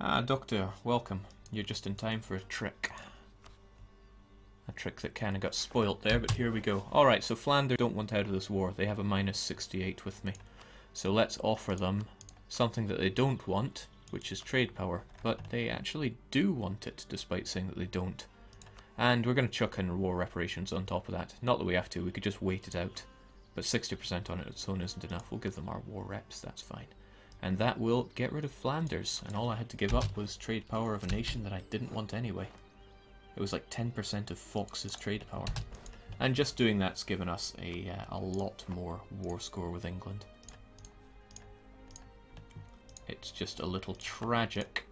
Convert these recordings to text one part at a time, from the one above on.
Ah, Doctor, welcome. You're just in time for a trick. A trick that kind of got spoilt there, but here we go. Alright, so Flanders don't want out of this war. They have a minus 68 with me. So let's offer them something that they don't want, which is trade power. But they actually do want it, despite saying that they don't. And we're going to chuck in war reparations on top of that. Not that we have to, we could just wait it out. But 60% on its own isn't enough. We'll give them our war reps, that's fine. And that will get rid of Flanders. And all I had to give up was trade power of a nation that I didn't want anyway. It was like 10% of Fox's trade power. And just doing that's given us a lot more war score with England. It's just a little tragic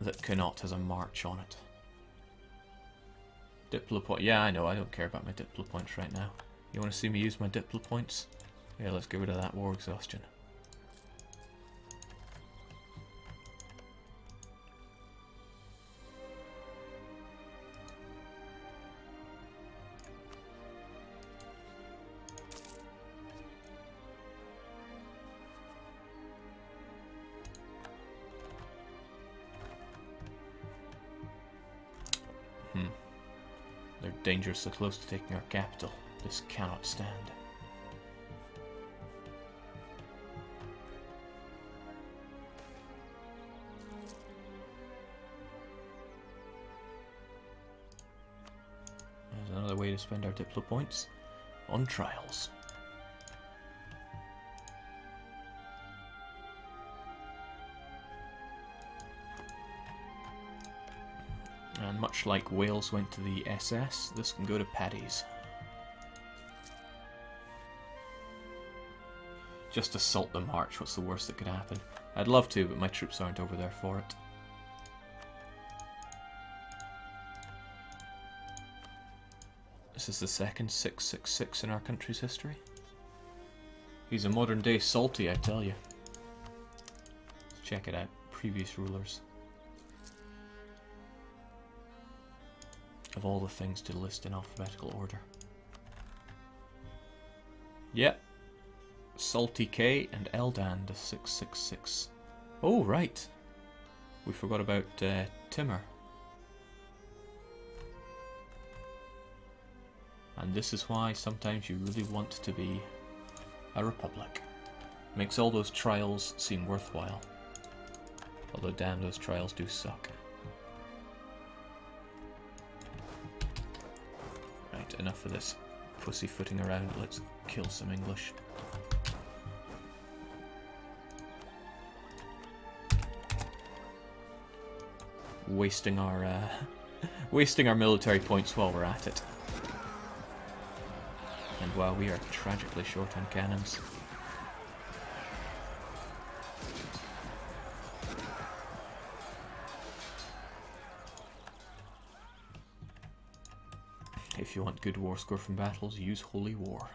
that Connaught has a march on it. Diplo point. Yeah, I know, I don't care about my Diplo points right now. You want to see me use my Diplo points? Yeah, let's get rid of that war exhaustion. They're dangerously close to taking our capital. This cannot stand. There's another way to spend our Diplo points. On trials. And much like Wales went to the SS, this can go to Paddy's. Just assault the march, what's the worst that could happen? I'd love to, but my troops aren't over there for it. This is the second 666 in our country's history. He's a modern day Salty, I tell you. Let's check it out. Previous rulers. Of all the things to list in alphabetical order. Yep. Salty K and Eldan to 666. Oh, right. We forgot about Timur. And this is why sometimes you really want to be a republic. Makes all those trials seem worthwhile. Although damn, those trials do suck. Right, enough of this pussyfooting around. Let's kill some English. Wasting our military points while we're at it. And while we are tragically short on cannons. If you want good war score from battles, use Holy War.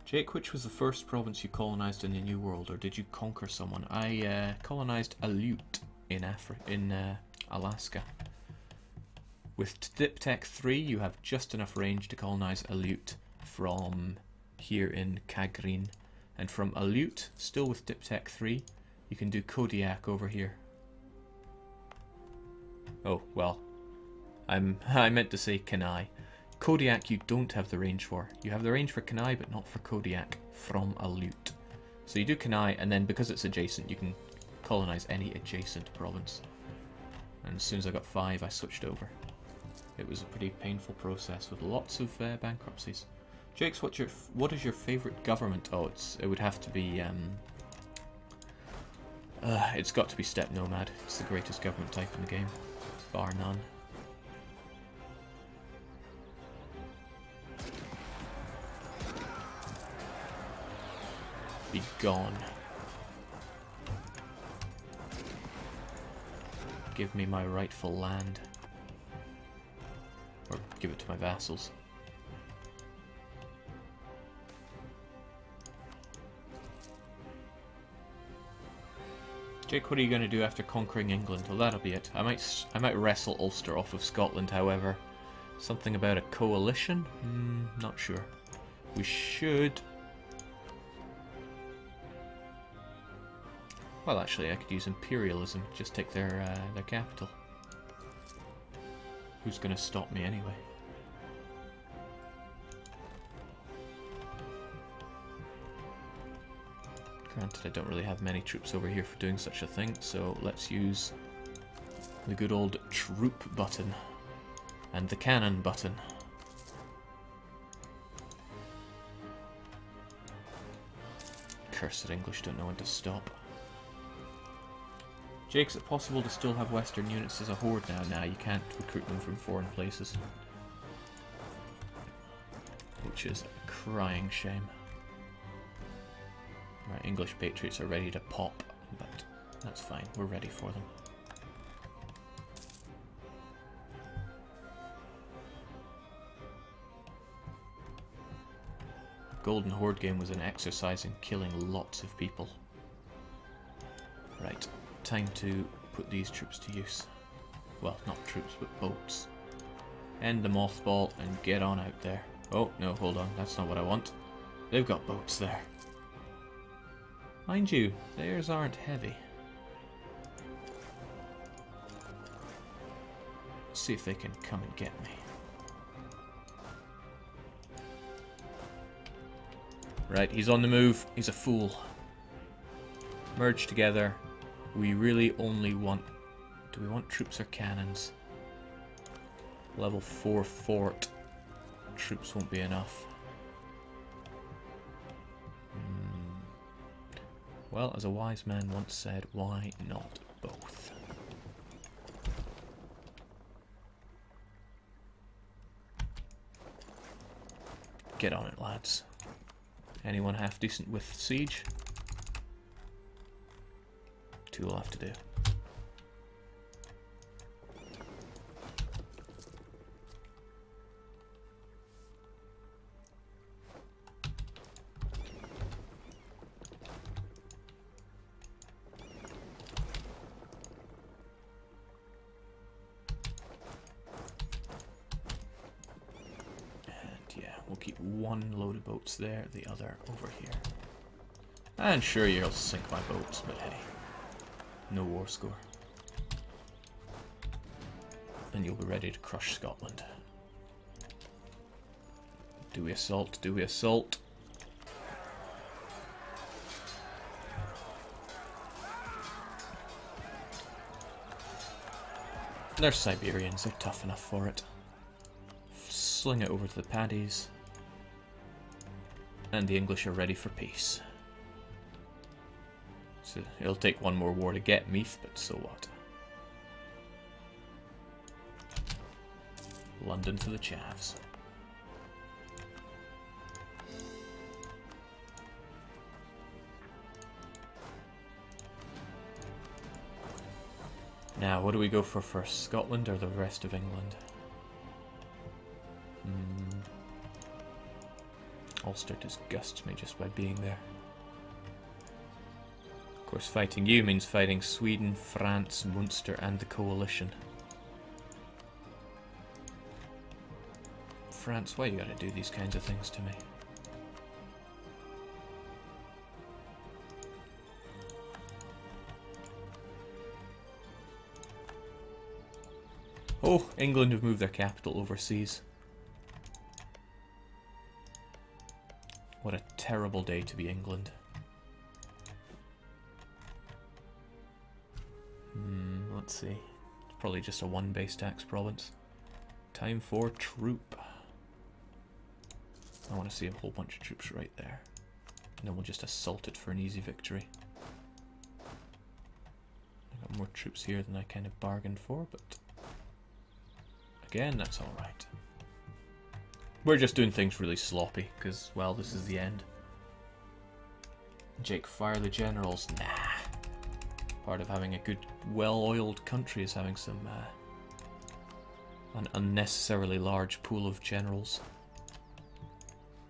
Jake, which was the first province you colonized in the New World, or did you conquer someone? I colonized Aleut in Alaska. With Dip Tech 3, you have just enough range to colonize Aleut from here in Kagrin. And from Aleut, still with Dip Tech 3, you can do Kodiak over here. Oh, well, I meant to say Kenai. Kodiak you don't have the range for. You have the range for Kenai, but not for Kodiak from Aleut. So you do Kenai, and then because it's adjacent, you can colonize any adjacent province. And as soon as I got 5, I switched over. It was a pretty painful process with lots of bankruptcies. Jakes, what is your favourite government? Oh, it would have to be it's got to be Steppe Nomad. It's the greatest government type in the game, bar none. Be gone. Give me my rightful land. Or give it to my vassals. Jake, what are you going to do after conquering England? Well, that'll be it. I might wrestle Ulster off of Scotland, however. Something about a coalition? Not sure. We should... Well, actually, I could use imperialism. Just take their capital. Who's going to stop me anyway? Granted, I don't really have many troops over here for doing such a thing, so let's use the good old troop button and the cannon button. Cursed English don't know when to stop. Jake, is it possible to still have Western units as a horde now? Nah, you can't recruit them from foreign places. Which is a crying shame. Right, English patriots are ready to pop, but that's fine, we're ready for them. Golden Horde game was an exercise in killing lots of people. Right, time to put these troops to use. Well, not troops, but boats. End the mothball and get on out there. Oh, no, hold on, that's not what I want. They've got boats there. Mind you, theirs aren't heavy. Let's see if they can come and get me. Right, he's on the move. He's a fool. Merge together. We really only want... Do we want troops or cannons? Level 4 fort. Troops won't be enough. Well, as a wise man once said, why not both? Get on it, lads. Anyone half decent with siege? 2 will have to do. We'll keep one load of boats there, the other over here. And sure, you'll sink my boats, but hey, no war score. And you'll be ready to crush Scotland. Do we assault? Do we assault? They're Siberians, they're tough enough for it. Sling it over to the Paddies. And the English are ready for peace. So it'll take one more war to get Meath, but so what? London for the Chavs. Now, what do we go for first? Scotland or the rest of England? Ulster disgusts me just by being there. Of course, fighting you means fighting Sweden, France, Munster, and the coalition. France, why you gotta do these kinds of things to me? Oh, England have moved their capital overseas. What a terrible day to be England. Let's see. It's probably just a 1 base tax province. Time for troop. I want to see a whole bunch of troops right there. And then we'll just assault it for an easy victory. I got more troops here than I kind of bargained for, but again, that's alright. We're just doing things really sloppy, because, well, this is the end. Jake, fire the generals. Nah. Part of having a good, well-oiled country is having some, an unnecessarily large pool of generals.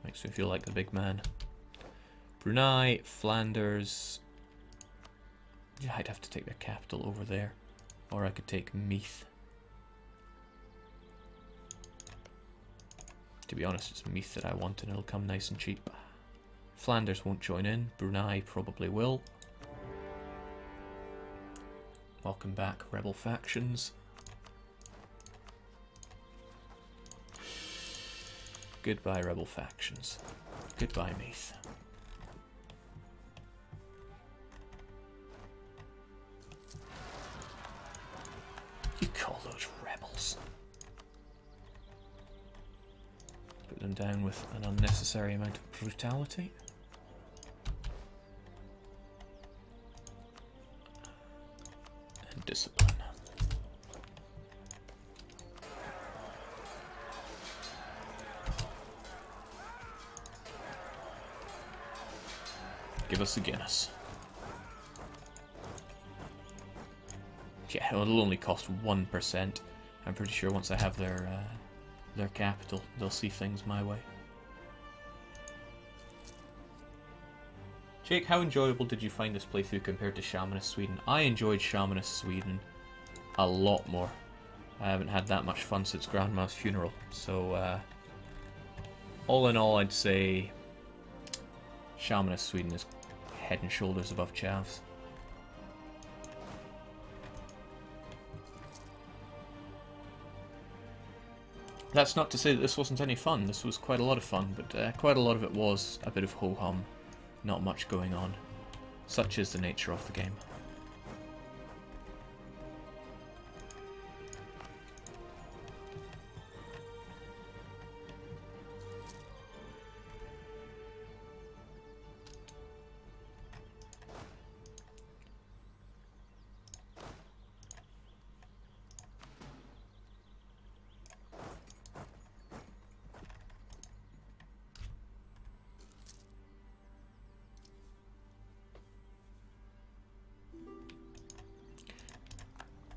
Makes me feel like the big man. Brunei, Flanders. Yeah, I'd have to take their capital over there. Or I could take Meath. To be honest, it's Meath that I want and it'll come nice and cheap. Flanders won't join in. Brunei probably will. Welcome back, rebel factions. Goodbye, rebel factions. Goodbye, Meath. You call those rebels? Put them down with an unnecessary amount of brutality. And discipline. Give us a Guinness. Yeah, it'll only cost 1%. I'm pretty sure once I have their capital, they'll see things my way. Jake, how enjoyable did you find this playthrough compared to Shamanist Sweden? I enjoyed Shamanist Sweden a lot more. I haven't had that much fun since Grandma's funeral, so all in all I'd say Shamanist Sweden is head and shoulders above Chavs. That's not to say that this wasn't any fun. This was quite a lot of fun, but quite a lot of it was a bit of ho-hum. Not much going on. Such is the nature of the game.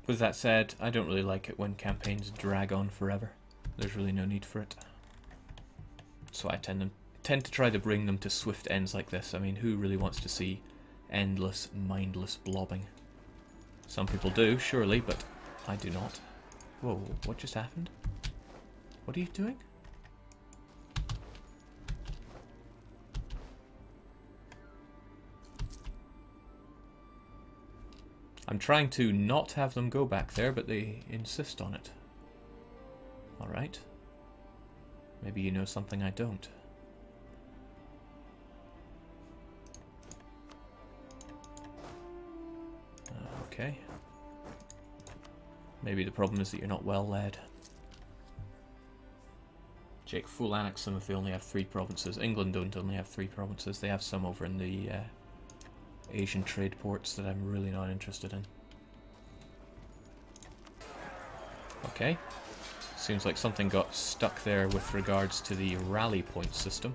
With that said, I don't really like it when campaigns drag on forever. There's really no need for it. So I tend to try to bring them to swift ends like this. I mean, who really wants to see endless, mindless blobbing? Some people do, surely, but I do not. Whoa, what just happened? What are you doing? I'm trying to not have them go back there, but they insist on it. Alright. Maybe you know something I don't. Okay. Maybe the problem is that you're not well led. Jake, full annex them if they only have 3 provinces. England don't only have 3 provinces. They have some over in the Asian trade ports that I'm really not interested in. Okay. Seems like something got stuck there with regards to the rally point system.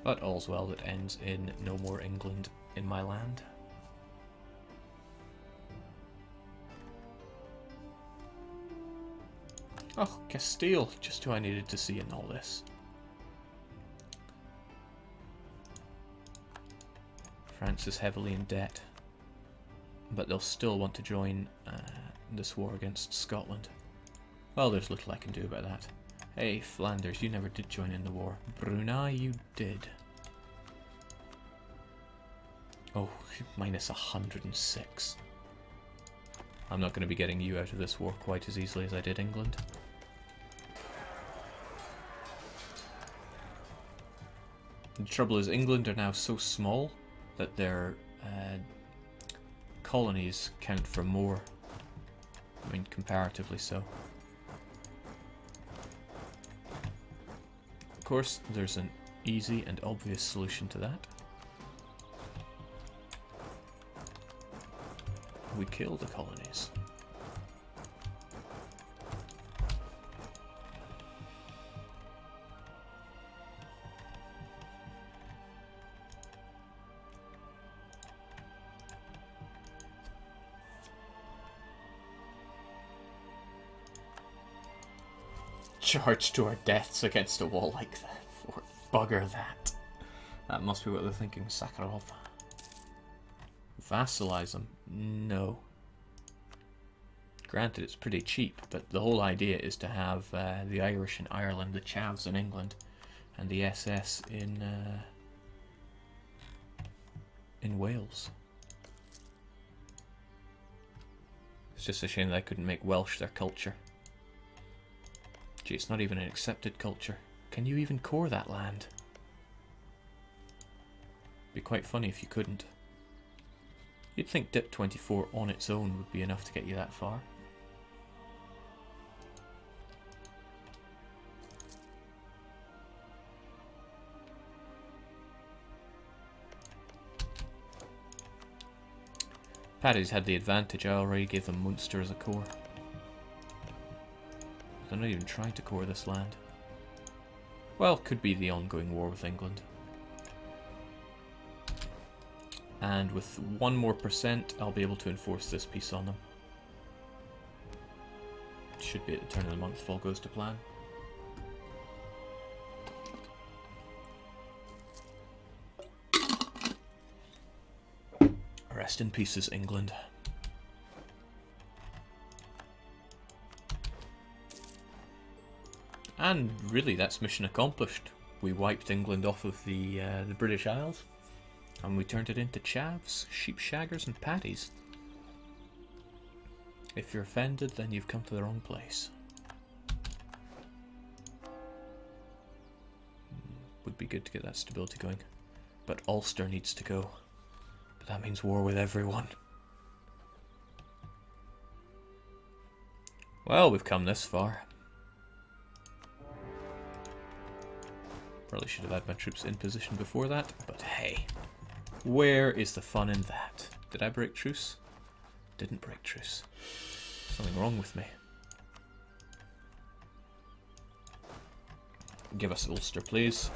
But all's well that ends in no more England in my land. Oh, Castile, just who I needed to see in all this. France is heavily in debt, but they'll still want to join this war against Scotland. Well, there's little I can do about that. Hey, Flanders, you never did join in the war. Brunei, you did. Oh, minus 106. I'm not going to be getting you out of this war quite as easily as I did England. The trouble is, England are now so small that their colonies count for more. I mean, comparatively so. Of course, there's an easy and obvious solution to that. We kill the colonies. Charge to our deaths against a wall like that. For bugger that. That must be what they're thinking, Sakharov. Vassalize them? No. Granted, it's pretty cheap, but the whole idea is to have the Irish in Ireland, the Chavs in England, and the SS in Wales. It's just a shame that I couldn't make Welsh their culture. Gee, it's not even an accepted culture. Can you even core that land? Be quite funny if you couldn't. You'd think Dip 24 on its own would be enough to get you that far. Paddy's had the advantage. I already gave them Munster as a core. They're not even trying to core this land. Well, could be the ongoing war with England. And with 1 more %, I'll be able to enforce this peace on them. Should be at the turn of the month if all goes to plan. Rest in pieces, England. And really, that's mission accomplished. We wiped England off of the British Isles, and we turned it into chavs, sheep shaggers, and paddies. If you're offended, then you've come to the wrong place. Would be good to get that stability going, but Ulster needs to go. But that means war with everyone. Well, we've come this far. Probably should have had my troops in position before that, but hey, where is the fun in that? Did I break truce? Didn't break truce. Something wrong with me. Give us Ulster, please.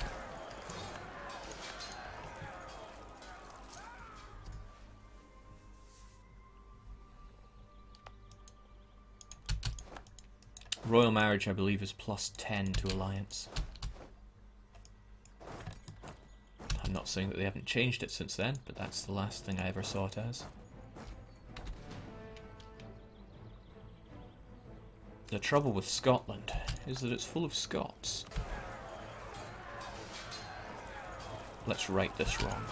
Royal marriage, I believe, is +10 to alliance. I'm not saying that they haven't changed it since then, but that's the last thing I ever saw it as. The trouble with Scotland is that it's full of Scots. Let's right this wrong.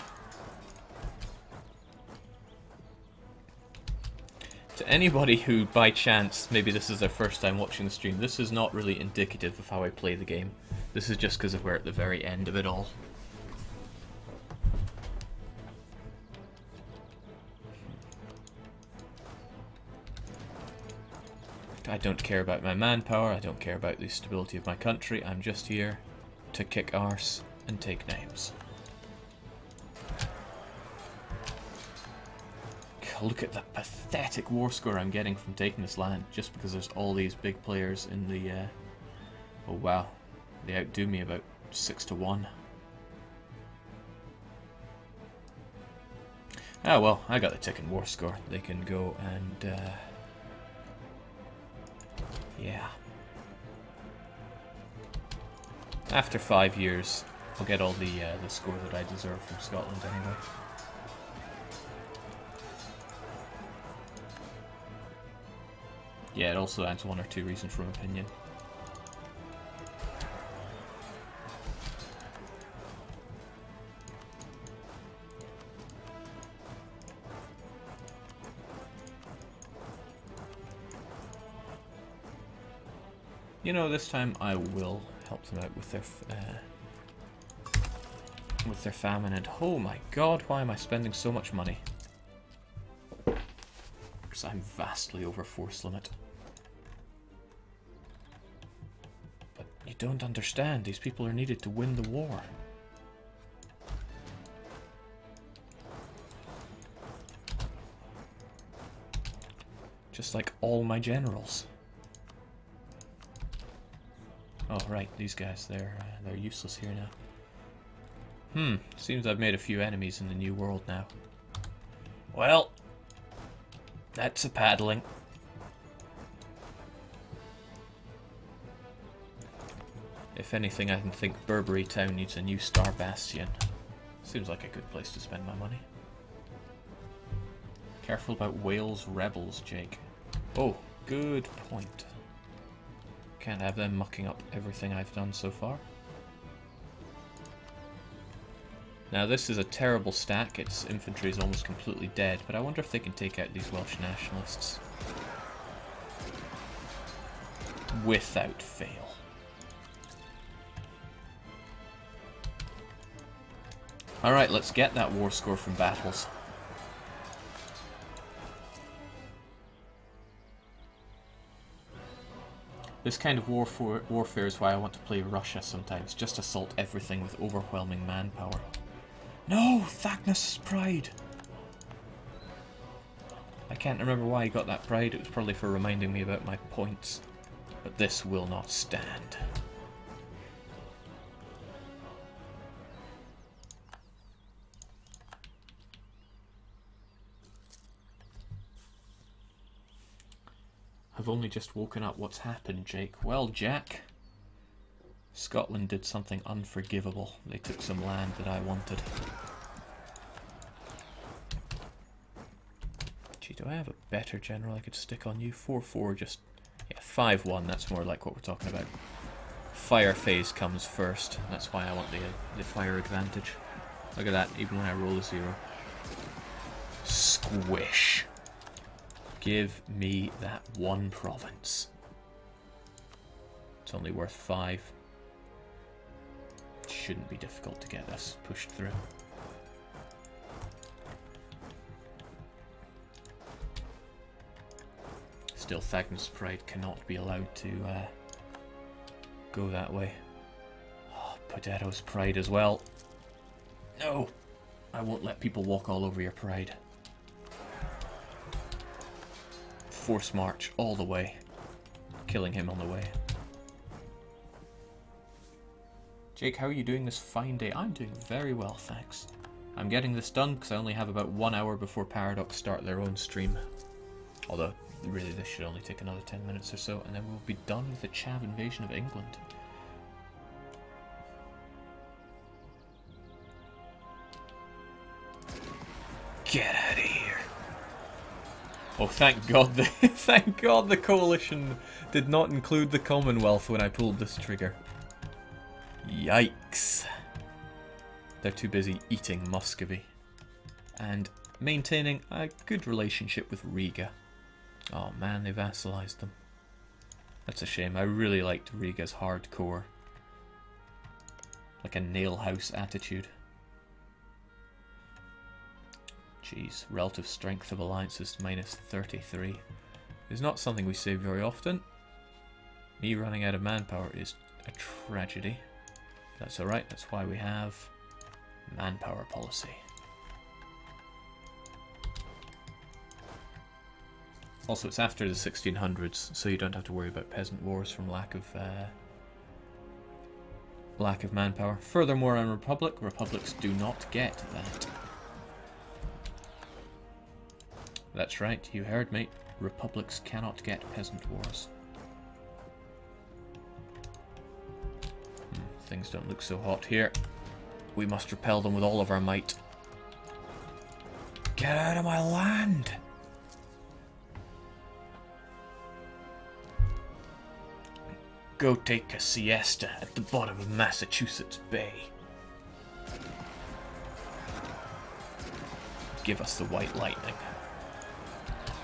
To anybody who, by chance, maybe this is their first time watching the stream, this is not really indicative of how I play the game. This is just because we're at the very end of it all. I don't care about my manpower, I don't care about the stability of my country, I'm just here to kick arse and take names. Look at the pathetic war score I'm getting from taking this land, just because there's all these big players in the... Oh wow, they outdo me about 6-1. Ah well, I got the ticking war score. They can go and... yeah. After 5 years, I'll get all the score that I deserve from Scotland anyway. Yeah, it also adds 1 or 2 reasons from opinion. You know, this time I will help them out with their famine. And oh my god, why am I spending so much money? Because I'm vastly over force limit. But you don't understand. These people are needed to win the war. Just like all my generals. Oh right, these guys, they're useless here now. Seems I've made a few enemies in the New World now. Well, that's a paddling. If anything, I can think Burberry Town needs a new Star Bastion. Seems like a good place to spend my money. Careful about Wales rebels, Jake. Oh, Good point. Can't have them mucking up everything I've done so far. Now this is a terrible stack, its infantry is almost completely dead, but I wonder if they can take out these Welsh nationalists. Without fail. Alright, let's get that war score from battles. This kind of warfare is why I want to play Russia sometimes, just assault everything with overwhelming manpower. No! Thagnus' pride! I can't remember why I got that pride, it was probably for reminding me about my points. But this will not stand. I've only just woken up. What's happened, Jake? Well, Jack, Scotland did something unforgivable. They took some land that I wanted. Gee, do I have a better general I could stick on you? 4-4, just... yeah, 5-1, that's more like what we're talking about. Fire phase comes first. That's why I want the fire advantage. Look at that, even when I roll a 0. Squish. Give me that one province. It's only worth 5. Shouldn't be difficult to get this pushed through. Still, Thagnus' pride cannot be allowed to go that way. Oh, Potato's pride as well. No! I won't let people walk all over your pride. Force march all the way. Killing him on the way. Jake, how are you doing this fine day? I'm doing very well, thanks. I'm getting this done because I only have about 1 hour before Paradox start their own stream. Although, really this should only take another 10 minutes or so, and then we'll be done with the Chav invasion of England. Get out of here. Oh, thank God thank God the coalition did not include the Commonwealth when I pulled this trigger. Yikes. They're too busy eating Muscovy and maintaining a good relationship with Riga. Oh man, they vassalized them. That's a shame. I really liked Riga's hardcore, like a nail house attitude. Jeez, relative strength of alliances -33 is not something we say very often. Me running out of manpower is a tragedy. That's alright, that's why we have manpower policy. Also, it's after the 1600s, so you don't have to worry about peasant wars from lack of manpower. Furthermore, in republics do not get that. That's right, you heard me. Republics cannot get peasant wars. Things don't look so hot here. We must repel them with all of our might. Get out of my land! Go take a siesta at the bottom of Massachusetts Bay. Give us the white lightning.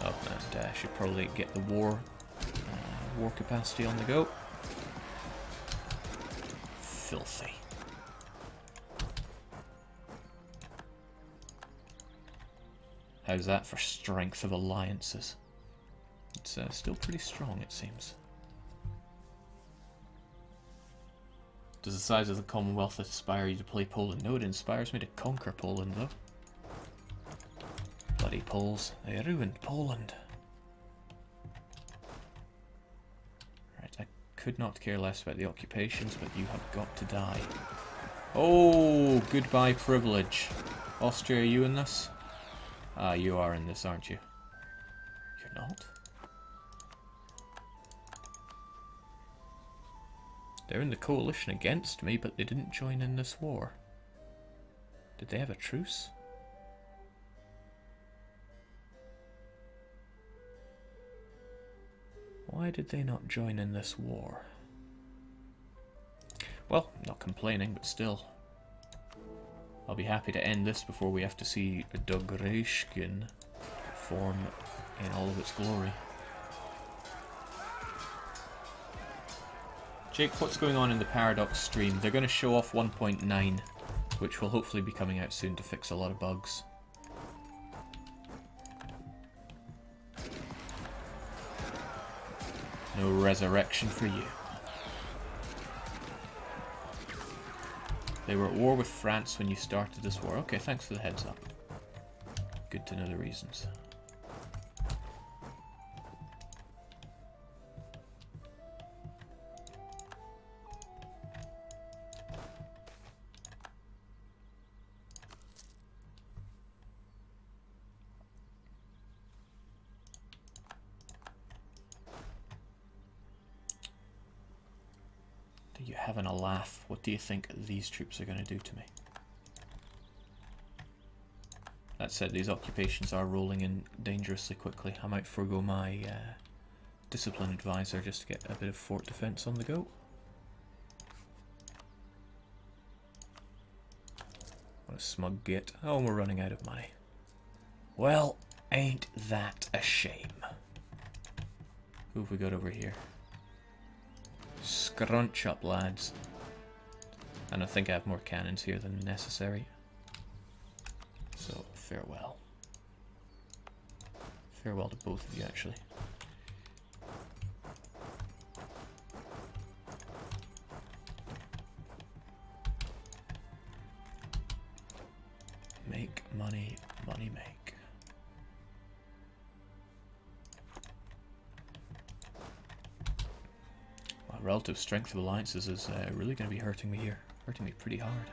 Oh, and I should probably get the war capacity on the go. Filthy. How's that for strength of alliances? It's still pretty strong, it seems. Does the size of the Commonwealth inspire you to play Poland? No, it inspires me to conquer Poland, though. Bloody Poles. They ruined Poland. Right, I could not care less about the occupations, but you have got to die. Oh, goodbye privilege. Austria, are you in this? Ah, you are in this, aren't you? You're not? They're in the coalition against me, but they didn't join in this war. Did they have a truce? Why did they not join in this war? Well, not complaining, but still. I'll be happy to end this before we have to see Dogreshkin form in all of its glory. Jake, what's going on in the Paradox stream? They're going to show off 1.9, which will hopefully be coming out soon to fix a lot of bugs. No resurrection for you. They were at war with France when you started this war. Okay, thanks for the heads up. Good to know the reasons. You having a laugh? What do you think these troops are going to do to me? That said, these occupations are rolling in dangerously quickly. I might forego my discipline advisor just to get a bit of fort defense on the go. What a smug git. Oh, we're running out of money. Well, ain't that a shame. Who have we got over here? Scrunch up, lads. And I think I have more cannons here than necessary. So, farewell. Farewell to both of you, actually. Make money, money make. Relative strength of alliances is really going to be hurting me here. Hurting me pretty hard.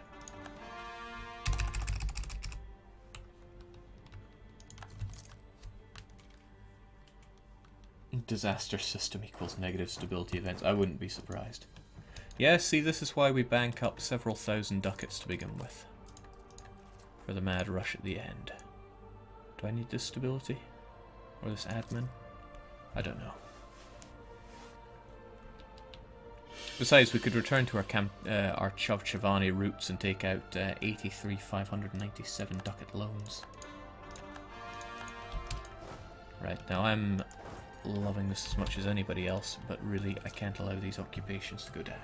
Disaster system equals negative stability events. I wouldn't be surprised. Yeah, see, this is why we bank up several thousand ducats to begin with. For the mad rush at the end. Do I need this stability? Or this admin? I don't know. Besides, we could return to our Chavs roots and take out 83,597 ducat loans. Right, now I'm loving this as much as anybody else, but really I can't allow these occupations to go down.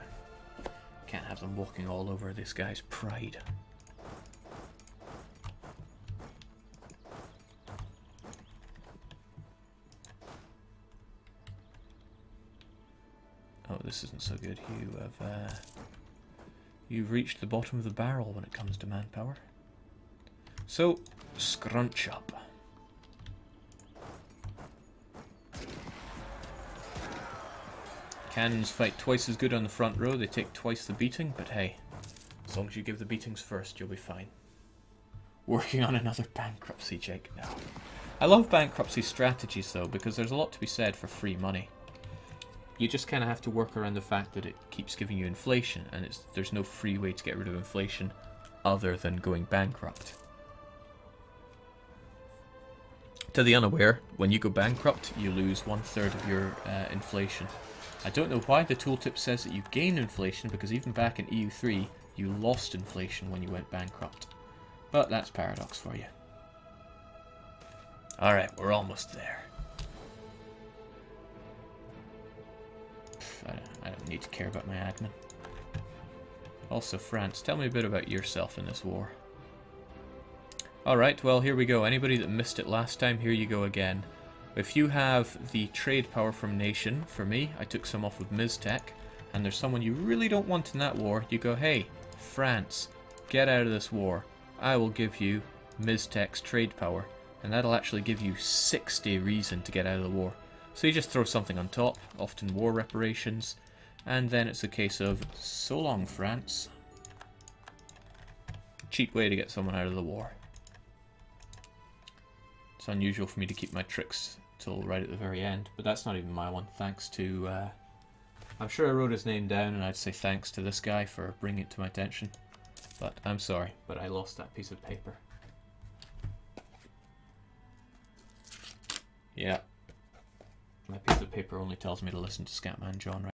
Can't have them walking all over this guy's pride. Oh, this isn't so good. You've reached the bottom of the barrel when it comes to manpower. So, scrunch up. Cannons fight twice as good on the front row. They take twice the beating, but hey, as long as you give the beatings first, you'll be fine. Working on another bankruptcy, Jake. No. I love bankruptcy strategies, though, because there's a lot to be said for free money. You just kind of have to work around the fact that it keeps giving you inflation, and there's no free way to get rid of inflation other than going bankrupt. To the unaware, when you go bankrupt, you lose 1/3 of your inflation. I don't know why the tooltip says that you gain inflation, because even back in EU3, you lost inflation when you went bankrupt. But that's Paradox for you. Alright, we're almost there. I don't need to care about my admin. Also, France, tell me a bit about yourself in this war. Alright, well, here we go. Anybody that missed it last time, here you go again. If you have the trade power from nation, for me, I took some off with Miztec, and there's someone you really don't want in that war, you go, hey, France, get out of this war. I will give you Miztec's trade power, and that'll actually give you 60 reason to get out of the war. So you just throw something on top, often war reparations, and then it's a case of, so long, France. Cheap way to get someone out of the war. It's unusual for me to keep my tricks till right at the very end, but that's not even my one. Thanks to, I'm sure I wrote his name down, and I'd say thanks to this guy for bringing it to my attention. But I'm sorry, but I lost that piece of paper. Yeah. My piece of paper only tells me to listen to Scatman John, right?